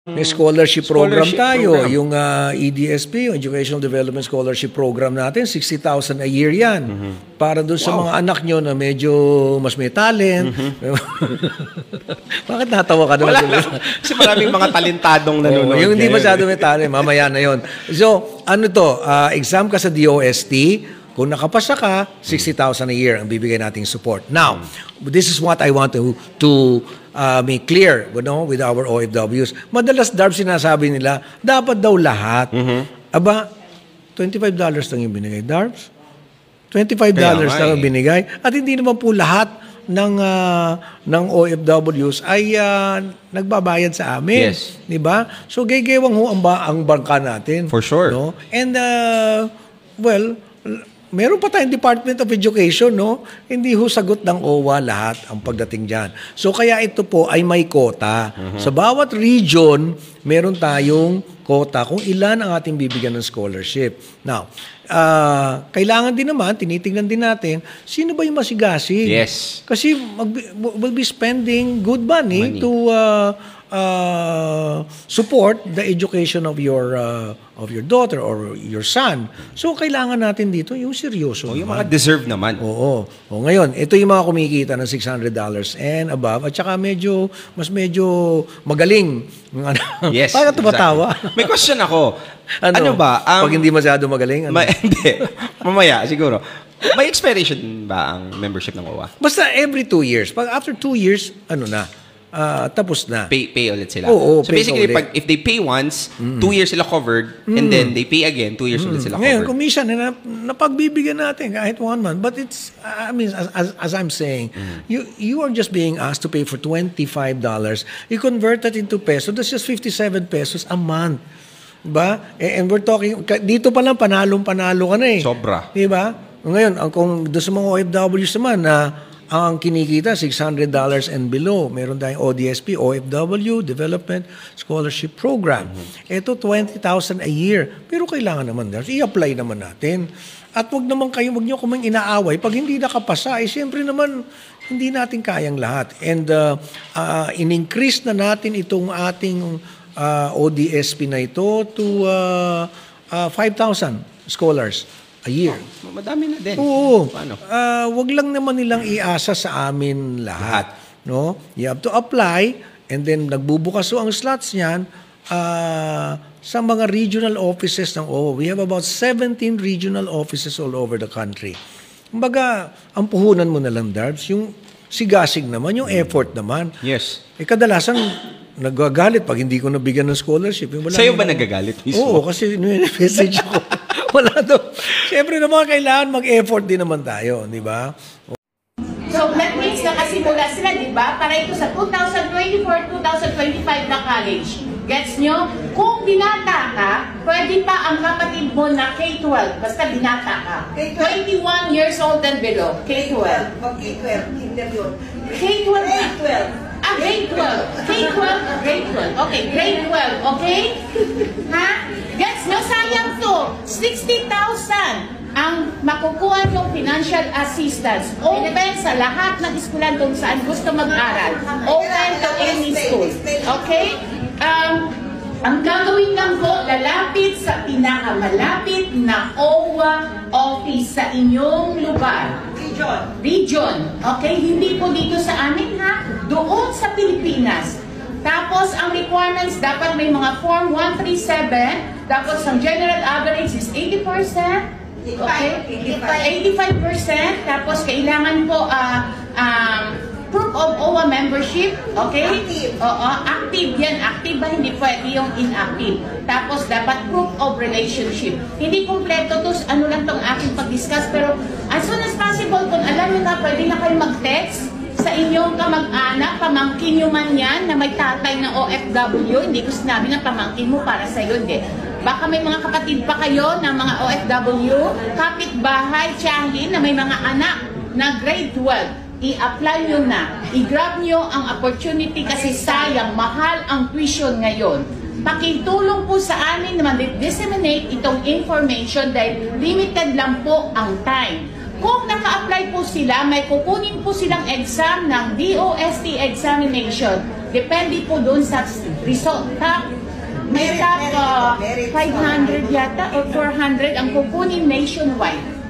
May scholarship program tayo. program. Yung EDSP, yung Educational Development Scholarship Program natin, 60,000 a year yan. Para doon sa mga anak nyo na medyo mas may talent. Bakit natawa ka Wala naman? lang. Kasi maraming mga talentadong nanonood. Yung hindi ngayon. masyado may talent, mamaya na yon. So, ano to, exam ka sa DOST, kung nakapasa ka, 60,000 a year ang bibigay nating support. Now, this is what I want to make clear, with our OFWs. Madalas, Darb, sinasabi nila, dapat daw lahat. Aba, $25 lang yung binigay, Darbs. $25 lang ang binigay. At hindi naman po lahat ng OFWs ay nagbabayad sa amin. Yes. Diba? So, gaygewang ho ang bangka natin. For sure. No? And, meron pa tayong Department of Education, no? Hindi ho sagot ng OWA lahat ang pagdating dyan. So, kaya ito po ay may quota. Sa bawat region, meron tayong quota kung ilan ang ating bibigyan ng scholarship. Now, kailangan din naman, tinitingnan din natin, sino ba yung masigasig? Yes. Kasi we'll be spending good money to support the education of your daughter or your son. So, kailangan natin dito yung seryoso. Yung mga deserve naman. Oo. O ngayon, ito yung mga kumikita ng $600 and above at saka medyo magaling. Yes. Para tumatawa. Exactly. May question ako. Ano ba? Pag hindi masyado magaling? Hindi. Mamaya, siguro. May expiration ba ang membership ng OWA? Basta every 2 years. Pag after 2 years, tapos na. Pay ulit sila. Oo, so basically, if they pay once, 2 years sila covered, and then they pay again, 2 years ulit sila Ngayon, covered. commission na pagbibigyan natin kahit 1 month. But it's, as I'm saying, you are just being asked to pay for $25. You convert that into peso, that's just 57 pesos a month. Diba? And we're talking, dito pa lang panalong-panalo ka na eh. Sobra. Diba? Ngayon, kung doon sa mga OFWs naman na ang kinikita, $600 and below. Meron tayong ODSP, OFW, Development Scholarship Program. Ito, 20,000 a year. Pero kailangan naman, i-apply naman natin. At wag nyo kumang inaaway. Pag hindi nakapasa, siyempre naman, hindi natin kayang lahat. And in-increase na natin itong ating ODSP na ito to 5,000 scholars a year. Madami na din. Oo. Paano? Wag lang naman nilang iasa sa amin lahat. No? You have to apply and then nagbubukas ang slots niyan sa mga regional offices ng OWA. We have about 17 regional offices all over the country. Kumbaga, ang puhunan mo na lang, Darbs, yung sigasig naman, yung effort naman. Yes. Kadalasan, nagagalit pag hindi ko nabigyan ng scholarship. Sa'yo ba nagagalit mismo? Oo, kasi message ko. Wala daw. Siyempre naman, kailangan mag-effort din naman tayo, di ba? So, that means nakasimula sila, di ba? Para ito sa 2024-2025 na college. Gets nyo? Kung binata ka, pwede pa ang kapatid mo na K-12. Basta binata ka. 21 years old and below. K-12. K-12. Hindi yun. K-12. Grade 12. K-12 o grade 12? Okay, grade 12. Okay? Ha? Gets nyo? Sayang to. 60,000 ang makukuha yung financial assistance. Open sa lahat ng eskwelahan kung saan gusto mag-aral. Open to any school. Okay? Ang gagawin lang po, lalapit sa pinakamalapit na OWA office sa inyong lugar. Region. Okay? Hindi po dito sa amin ha. Doon sa Pilipinas. Tapos, ang requirements, dapat may mga Form 137. Tapos, ang general average is 80%. Okay? 85%. Tapos, kailangan po proof of OWA membership. Okay? Active. Oo, active yan. Active ba? Hindi pwede yung inactive. Tapos, dapat proof of relationship. Hindi kompleto to. Ano lang tong aking pag-discuss. Pero, as soon as possible, kung alam nyo na, pwede na kayo mag-text sa inyong kamag-anak, pamangkin nyo man yan, na may tatay na OFW. Hindi ko sinabi na pamangkin mo para sa'yo. Hindi. Baka may mga kapatid pa kayo na mga OFW, kapitbahay, tiyahin, na may mga anak na grade 12. I-apply nyo na. I-grab nyo ang opportunity kasi sayang, mahal ang tuition ngayon. Pakitulong po sa amin na ma-disseminate itong information dahil limited lang po ang time. Kung naka-apply po sila, may kukunin po silang exam ng DOST examination. Depende po doon sa result. May Merit, top merit, merit. 500 yata or 400 ang kukunin nationwide.